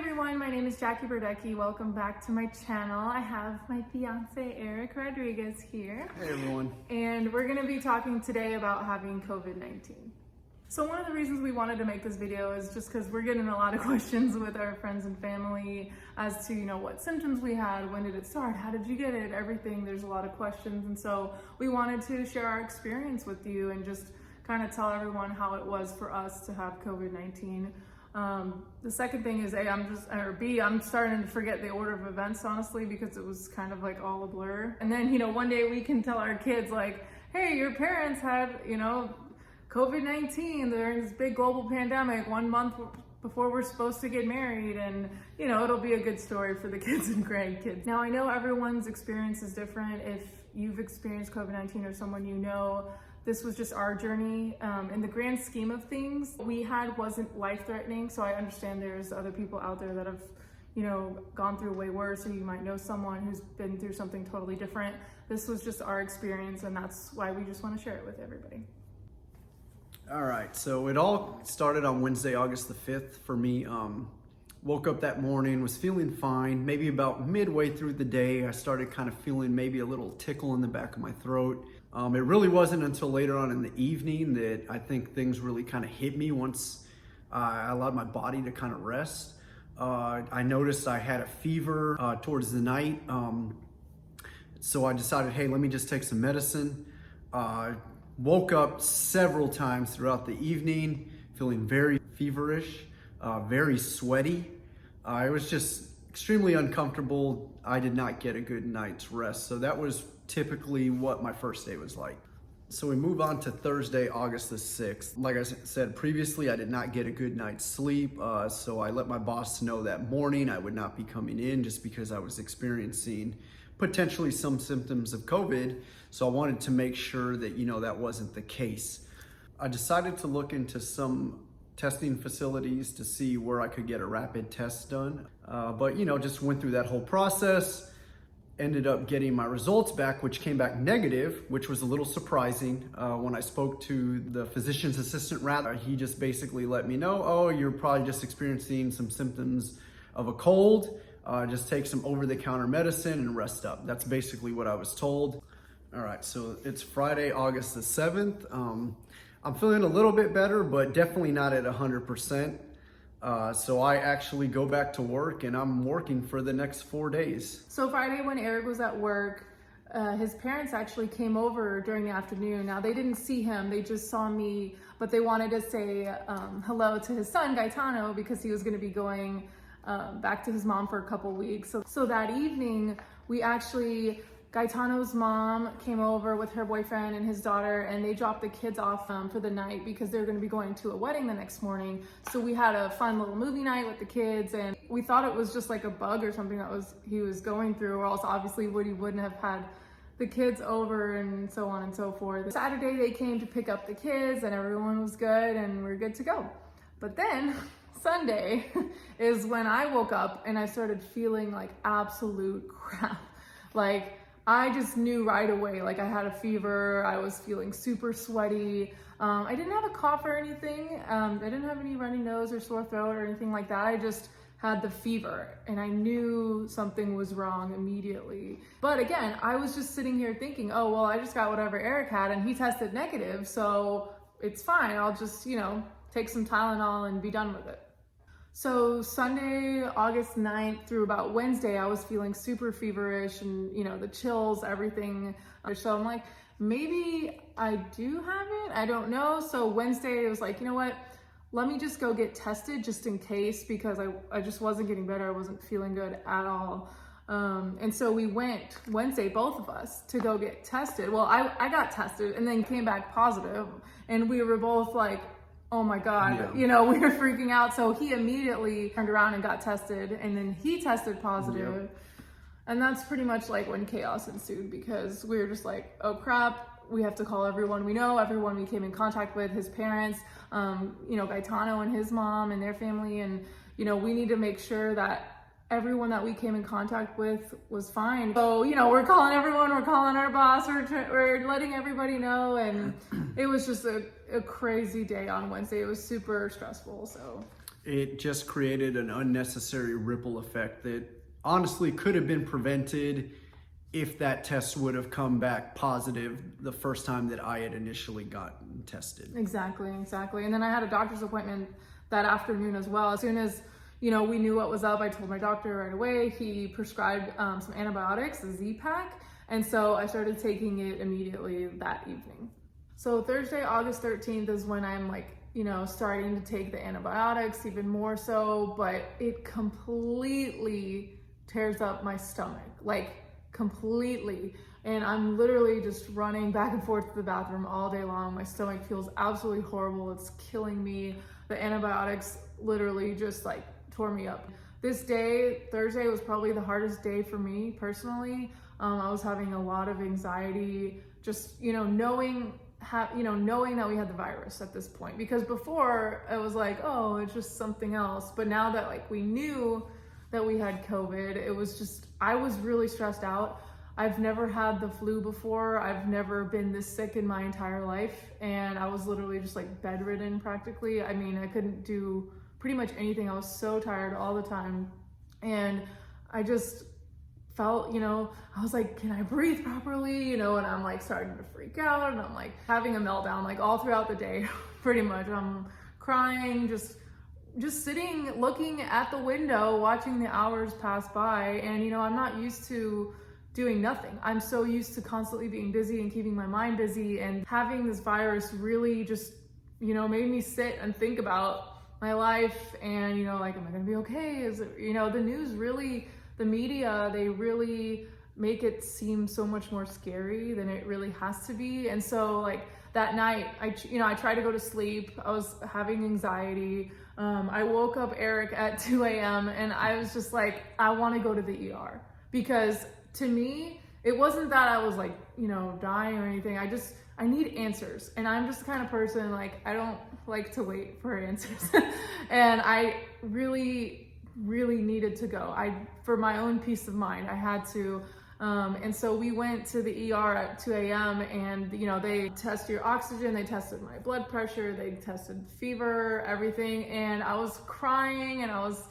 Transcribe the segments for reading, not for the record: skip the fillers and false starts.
everyone, my name is Jackie Burdecki. Welcome back to my channel. I have my fiance Eric Rodriguez here. Hey everyone. And we're going to be talking today about having COVID-19. So one of the reasons we wanted to make this video is just because we're getting a lot of questions with our friends and family as to, what symptoms we had, when did it start, how did you get it, everything. There's a lot of questions. And so we wanted to share our experience with you and just kind of tell everyone how it was for us to have COVID-19. The second thing is I'm starting to forget the order of events, honestly, because it was kind of like all a blur. And then, one day we can tell our kids like, hey, your parents had, COVID-19 during this big global pandemic 1 month before we're supposed to get married. And, it'll be a good story for the kids and grandkids. Now, I know everyone's experience is different. If you've experienced COVID-19 or someone this was just our journey. In the grand scheme of things, we had wasn't life-threatening. So I understand there's other people out there that have, gone through way worse, or you might know someone who's been through something totally different. This was just our experience, and that's why we just want to share it with everybody. All right, so it all started on Wednesday, August the 5th for me. Woke up that morning, was feeling fine. Maybe about midway through the day, I started kind of feeling maybe a little tickle in the back of my throat. It really wasn't until later on in the evening that I think things really kind of hit me once I allowed my body to kind of rest. I noticed I had a fever towards the night. So I decided, hey, let me just take some medicine. Woke up several times throughout the evening, feeling very feverish, very sweaty. I was just extremely uncomfortable. I did not get a good night's rest. So that was typically what my first day was like. So we move on to Thursday, August the 6th. Like I said previously, I did not get a good night's sleep. So I let my boss know that morning I would not be coming in just because I was experiencing potentially some symptoms of COVID. So I wanted to make sure that, that wasn't the case. I decided to look into some testing facilities to see where I could get a rapid test done. But, just went through that whole process, ended up getting my results back, which came back negative, which was a little surprising. When I spoke to the physician's assistant, he just basically let me know, oh, you're probably just experiencing some symptoms of a cold. Just take some over-the-counter medicine and rest up. That's basically what I was told. All right, so it's Friday, August the 7th. I'm feeling a little bit better, but definitely not at 100%. So I actually go back to work, and I'm working for the next 4 days. So Friday when Eric was at work, his parents actually came over during the afternoon. Now they didn't see him, they just saw me, but they wanted to say hello to his son, Gaetano, because he was gonna be going back to his mom for a couple weeks. So that evening, Gaetano's mom came over with her boyfriend and his daughter, and they dropped the kids off for the night because they're going to be going to a wedding the next morning. So we had a fun little movie night with the kids, and we thought it was just like a bug or something he was going through, or else obviously Woody wouldn't have had the kids over and so on and so forth. Saturday they came to pick up the kids, and everyone was good and we're good to go. But then Sunday is when I woke up and I started feeling like absolute crap. Like, I just knew right away, like I had a fever, I was feeling super sweaty. I didn't have a cough or anything. I didn't have any runny nose or sore throat or anything like that. I just had the fever, and I knew something was wrong immediately. But again, I was just sitting here thinking, oh, well, I just got whatever Eric had and he tested negative, so it's fine. I'll just, take some Tylenol and be done with it. So Sunday, August 9th through about Wednesday, I was feeling super feverish and, the chills, everything. So I'm like, maybe I do have it. I don't know. So Wednesday, it was like, what? Let me just go get tested just in case, because I just wasn't getting better. I wasn't feeling good at all. And so we went Wednesday, both of us, to go get tested. Well, I got tested and then came back positive, and we were both like, oh my God, we were freaking out. So he immediately turned around and got tested, and then he tested positive. Yep. And that's pretty much like when chaos ensued, because we were just like, oh crap, we have to call everyone we know, everyone we came in contact with, his parents, Gaetano and his mom and their family. And, we need to make sure that everyone that we came in contact with was fine. So, we're calling everyone, we're calling our boss, we're letting everybody know. And it was just a crazy day on Wednesday. It was super stressful. So it just created an unnecessary ripple effect that honestly could have been prevented if that test would have come back positive the first time that I had initially gotten tested. Exactly. And then I had a doctor's appointment that afternoon as well. As soon as, we knew what was up, I told my doctor right away. He prescribed some antibiotics, a Z-Pack. And so I started taking it immediately that evening. So Thursday, August 13th is when I'm starting to take the antibiotics even more so, but it completely tears up my stomach, completely. And I'm literally just running back and forth to the bathroom all day long. My stomach feels absolutely horrible. It's killing me. The antibiotics literally just tore me up. This day, Thursday, was probably the hardest day for me personally. I was having a lot of anxiety, just, knowing that we had the virus at this point, because before it was oh, it's just something else. But now that we knew that we had COVID, it was just, I was really stressed out. I've never had the flu before. I've never been this sick in my entire life. And I was literally just bedridden practically. I mean, I couldn't do pretty much anything. I was so tired all the time. And I just felt, I was can I breathe properly? And I'm starting to freak out, and I'm having a meltdown all throughout the day, pretty much. I'm crying, just sitting, looking at the window, watching the hours pass by. And, I'm not used to doing nothing. I'm so used to constantly being busy and keeping my mind busy, and having this virus really just, made me sit and think about my life and, am I gonna be okay? Is it, the news really, the media, they really make it seem so much more scary than it really has to be. And so that night, I tried to go to sleep. I was having anxiety. I woke up Eric at 2 a.m. and I was just I want to go to the ER, because to me, it wasn't that I was dying or anything. I need answers. And I'm just the kind of person, I don't like to wait for answers. And I really needed to go. For my own peace of mind, I had to. And so we went to the ER at 2 a.m. and, they test your oxygen, they tested my blood pressure, they tested fever, everything. And I was crying, and I was,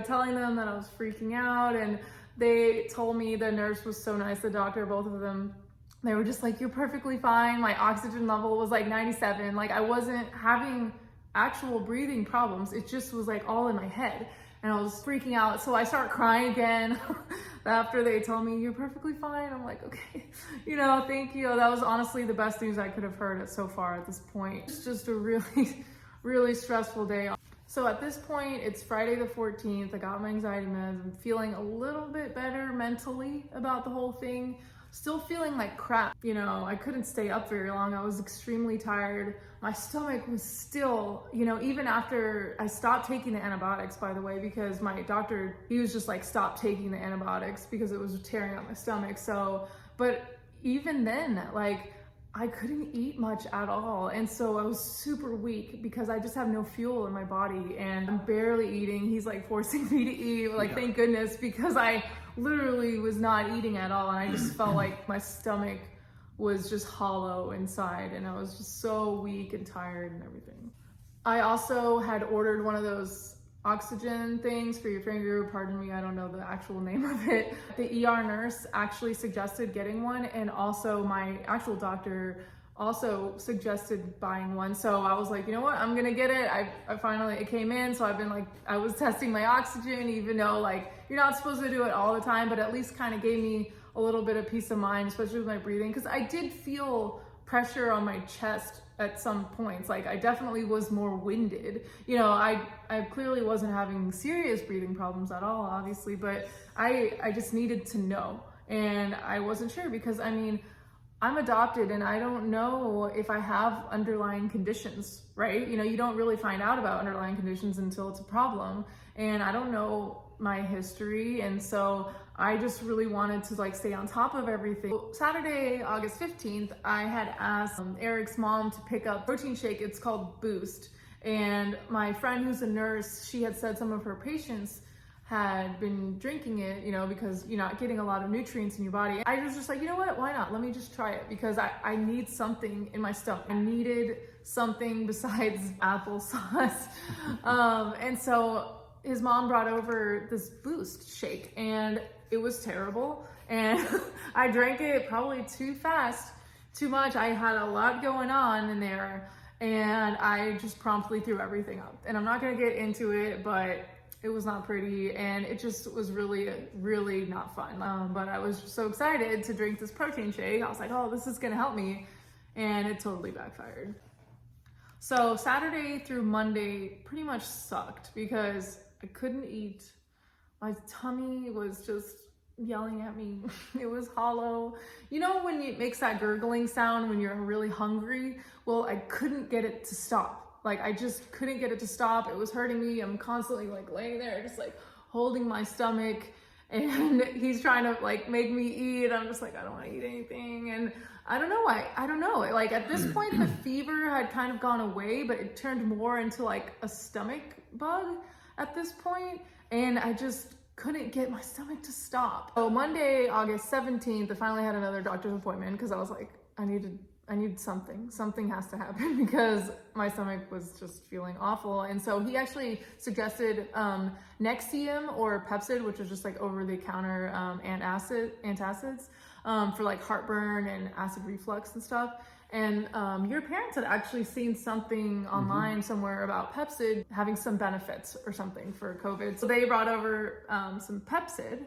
telling them that I was freaking out. And they told me, the nurse was so nice, the doctor, both of them, they were just you're perfectly fine. My oxygen level was 97. I wasn't having actual breathing problems. It just was all in my head. And I was freaking out. So I start crying again after they told me, you're perfectly fine. I'm okay, thank you. That was honestly the best news I could have heard so far at this point. It's just a really, really stressful day. So at this point, it's Friday the 14th. I got my anxiety meds. I'm feeling a little bit better mentally about the whole thing. Still feeling like crap. I couldn't stay up very long. I was extremely tired. My stomach was still, even after I stopped taking the antibiotics, by the way, because my doctor, he was just stop taking the antibiotics because it was tearing up my stomach. So, but even then, I couldn't eat much at all. And so I was super weak because I just have no fuel in my body, and I'm barely eating. He's forcing me to eat, Thank goodness, because I literally was not eating at all. And I just felt my stomach was just hollow inside, and I was just so weak and tired and everything. I also had ordered one of those oxygen things for your finger. Pardon me, I don't know the actual name of it. The ER nurse actually suggested getting one, and also my actual doctor also suggested buying one. So I was you know what, I'm gonna get it. I finally, it came in. So I've been I was testing my oxygen, even though you're not supposed to do it all the time, but at least kind of gave me a little bit of peace of mind, especially with my breathing, because I did feel pressure on my chest at some points. I definitely was more winded. I clearly wasn't having serious breathing problems at all, obviously, but I just needed to know. And I wasn't sure because, I'm adopted, and I don't know if I have underlying conditions, right? You don't really find out about underlying conditions until it's a problem. And I don't know my history. And so I just really wanted to stay on top of everything. Saturday, August 15th, I had asked Eric's mom to pick up protein shake. It's called Boost. And my friend who's a nurse, she had said some of her patients had been drinking it, because you're not getting a lot of nutrients in your body. I was just you know what, why not? Let me just try it, because I need something in my stomach. I needed something besides applesauce. And so his mom brought over this Boost shake, and it was terrible. And I drank it probably too fast, too much. I had a lot going on in there, and I just promptly threw everything up. And I'm not gonna get into it, but it was not pretty, and it just was really, really not fun. But I was so excited to drink this protein shake. I was like, oh, this is gonna help me. And it totally backfired. So Saturday through Monday pretty much sucked because I couldn't eat. My tummy was just yelling at me. It was hollow. You know when it makes that gurgling sound when you're really hungry? Well, I couldn't get it to stop. Like, I just couldn't get it to stop. It was hurting me. I'm constantly like laying there, just like holding my stomach, and he's trying to like make me eat. I'm just like, I don't want to eat anything. And I don't know why. I don't know. Like at this point, the fever had kind of gone away, but it turned more into like a stomach bug at this point. And I just couldn't get my stomach to stop. So Monday, August 17th, I finally had another doctor's appointment because I was like, I need something. Something has to happen because my stomach was just feeling awful. And so he actually suggested Nexium or Pepcid, which is just like over-the-counter antacids for like heartburn and acid reflux and stuff. And your parents had actually seen something online somewhere about Pepcid having some benefits or something for COVID. So they brought over some Pepcid,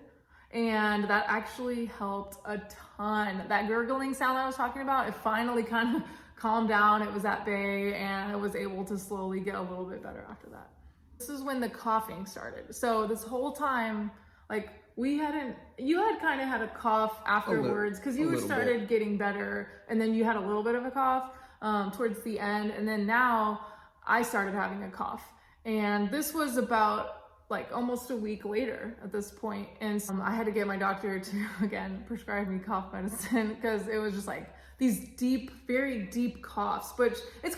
and that actually helped a ton. That gurgling sound I was talking about, it finally kind of calmed down. It was at bay, and I was able to slowly get a little bit better after that. This is when the coughing started. So this whole time, like you had kind of had a cough afterwards because you started getting better, and then you had a little bit of a cough towards the end, and then now I started having a cough. And this was about like almost a week later at this point. And so I had to get my doctor to, again, prescribe me cough medicine because it was just like these deep, very deep coughs, which it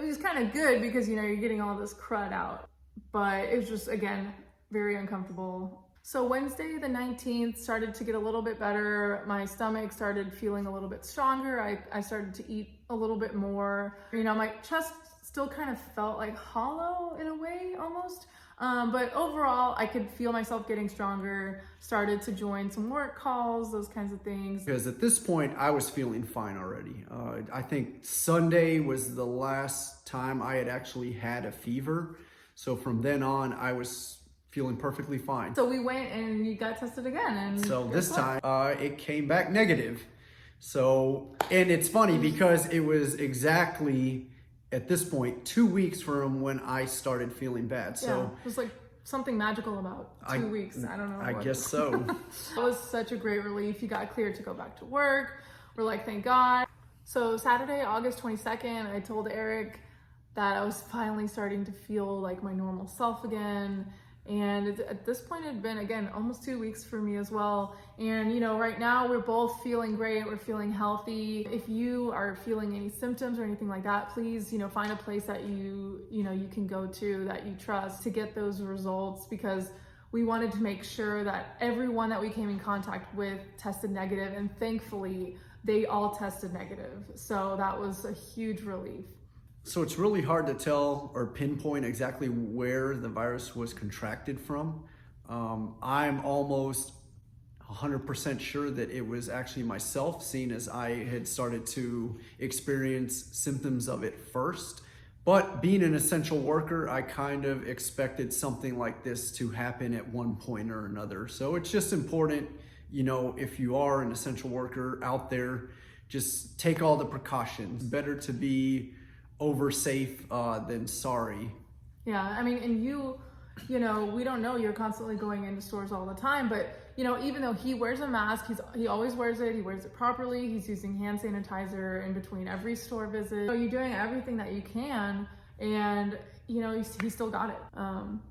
was kind of good because, you know, you're getting all this crud out, but it was just, again, very uncomfortable. So Wednesday the 19th started to get a little bit better. My stomach started feeling a little bit stronger. I started to eat a little bit more. You know, my chest still kind of felt like hollow in a way almost. But overall, I could feel myself getting stronger, started to join some work calls, those kinds of things. Because at this point, I was feeling fine already. I think Sunday was the last time I had actually had a fever. So from then on, I was feeling perfectly fine. So we went and you got tested again. And so this time, it came back negative. So, and it's funny because it was exactly at this point 2 weeks from when I started feeling bad. So yeah, it was like something magical about 2 weeks. I don't know. I guess so. It was such a great relief. You got cleared to go back to work. We're like, thank God. So Saturday, August 22nd, I told Eric that I was finally starting to feel like my normal self again. And at this point, it had been, again, almost 2 weeks for me as well. And, you know, right now we're both feeling great. We're feeling healthy. If you are feeling any symptoms or anything like that, please, you know, find a place that you can go to that you trust to get those results, because we wanted to make sure that everyone that we came in contact with tested negative, and thankfully they all tested negative. So that was a huge relief. So it's really hard to tell or pinpoint exactly where the virus was contracted from. I'm almost 100% sure that it was actually myself, seeing as I had started to experience symptoms of it first. But being an essential worker, I kind of expected something like this to happen at one point or another. So it's just important, you know, if you are an essential worker out there, just take all the precautions. Better to be over safe than sorry. Yeah, I mean, and you know, we don't know, you're constantly going into stores all the time, but you know, even though he wears a mask, he always wears it, he wears it properly, he's using hand sanitizer in between every store visit. So you're doing everything that you can, and you know, he still got it.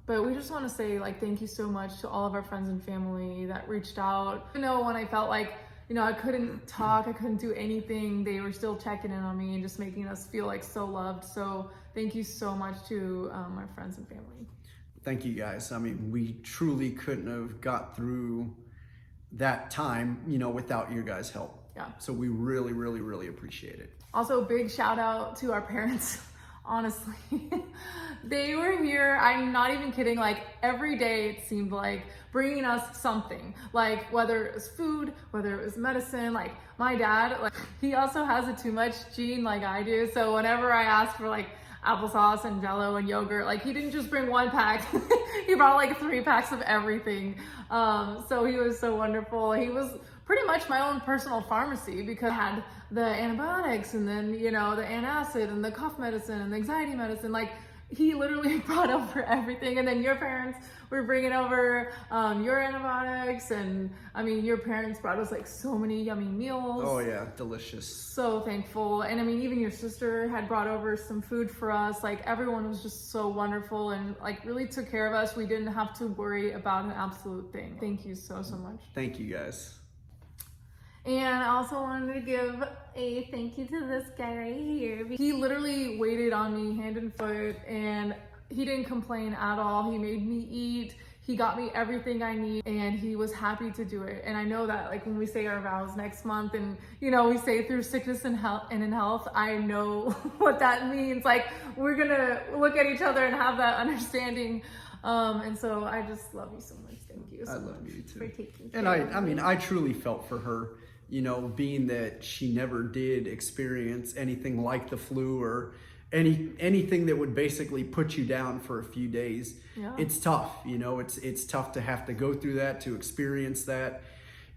But we just want to say, like, thank you so much to all of our friends and family that reached out. You know, when I felt like, you know, I couldn't talk, I couldn't do anything, they were still checking in on me and just making us feel like so loved. So thank you so much to my friends and family. Thank you guys. I mean, we truly couldn't have got through that time, you know, without your guys' help. Yeah. So we really, really, really appreciate it. Also, big shout out to our parents. Honestly, they were here. I'm not even kidding. Like every day it seemed like bringing us something, like whether it was food, whether it was medicine. Like my dad, like he also has a too much gene like I do. So whenever I ask for like applesauce and jello and yogurt, like he didn't just bring one pack. He brought like 3 packs of everything. So he was so wonderful. He was pretty much my own personal pharmacy because I had the antibiotics and then, you know, the antacid and the cough medicine and the anxiety medicine. Like he literally brought over everything. And then your parents were bringing over your antibiotics. And I mean, your parents brought us like so many yummy meals. Oh yeah, delicious. So thankful. And I mean, even your sister had brought over some food for us. Like everyone was just so wonderful and like really took care of us. We didn't have to worry about an absolute thing. Thank you so much. Thank you guys. And I also wanted to give a thank you to this guy right here. He literally waited on me hand and foot and he didn't complain at all. He made me eat. He got me everything I need and he was happy to do it. And I know that like when we say our vows next month and you know, we say through sickness and health and in health, I know what that means. Like we're gonna look at each other and have that understanding. And so I just love you so much. Thank you so much. I love you too. For taking and care I mean, I truly felt for her, you know, being that she never did experience anything like the flu or anything that would basically put you down for a few days. Yeah. It's tough, you know, it's tough to have to go through that, to experience that,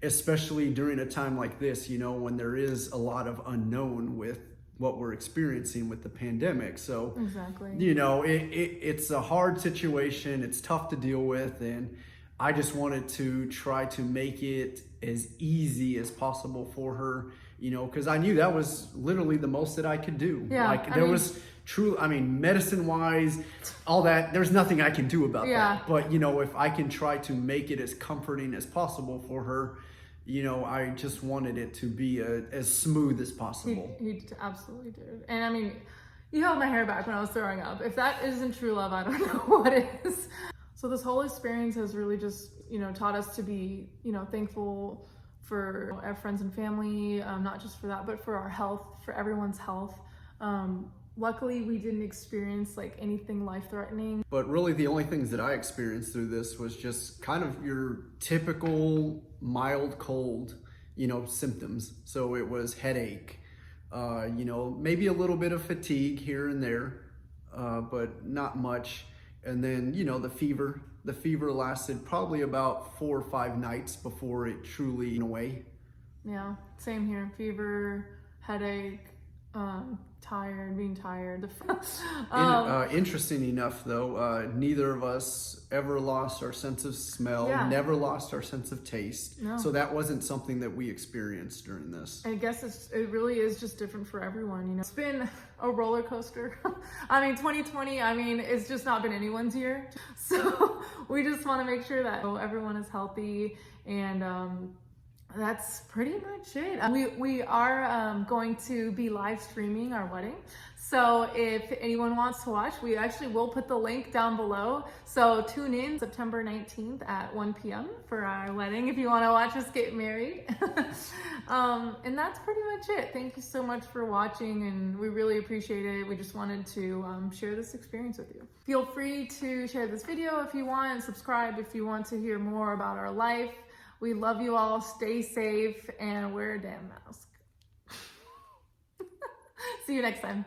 especially during a time like this, you know, when there is a lot of unknown with what we're experiencing with the pandemic. So, Exactly. you know, it's a hard situation. It's tough to deal with. And I just wanted to try to make it as easy as possible for her, you know, because I knew that was literally the most that I could do. Yeah, like there was true, I mean, medicine wise, all that, there's nothing I can do about that. But, you know, if I can try to make it as comforting as possible for her, you know, I just wanted it to be as smooth as possible. He absolutely did. And I mean, you held my hair back when I was throwing up. If that isn't true love, I don't know what is. So this whole experience has really just, you know, taught us to be, you know, thankful for our friends and family, not just for that, but for our health, for everyone's health. Luckily, we didn't experience like anything life-threatening. But really the only things that I experienced through this was just kind of your typical mild cold, you know, symptoms. So it was headache, you know, maybe a little bit of fatigue here and there, but not much. And then, you know, the fever lasted probably about 4 or 5 nights before it truly went away. Yeah, same here. Fever, headache, being tired. Interesting enough though, neither of us ever lost our sense of smell, never lost our sense of taste. No. So that wasn't something that we experienced during this. I guess it really is just different for everyone, you know. It's been a roller coaster. I mean, 2020, I mean, it's just not been anyone's year. So we just want to make sure that everyone is healthy and that's pretty much it. We are going to be live streaming our wedding. So if anyone wants to watch, we actually will put the link down below. So tune in September 19th at 1 p.m. for our wedding if you want to watch us get married. And that's pretty much it. Thank you so much for watching and we really appreciate it. We just wanted to share this experience with you. Feel free to share this video if you want and subscribe if you want to hear more about our life. We love you all. Stay safe and wear a damn mask. See you next time.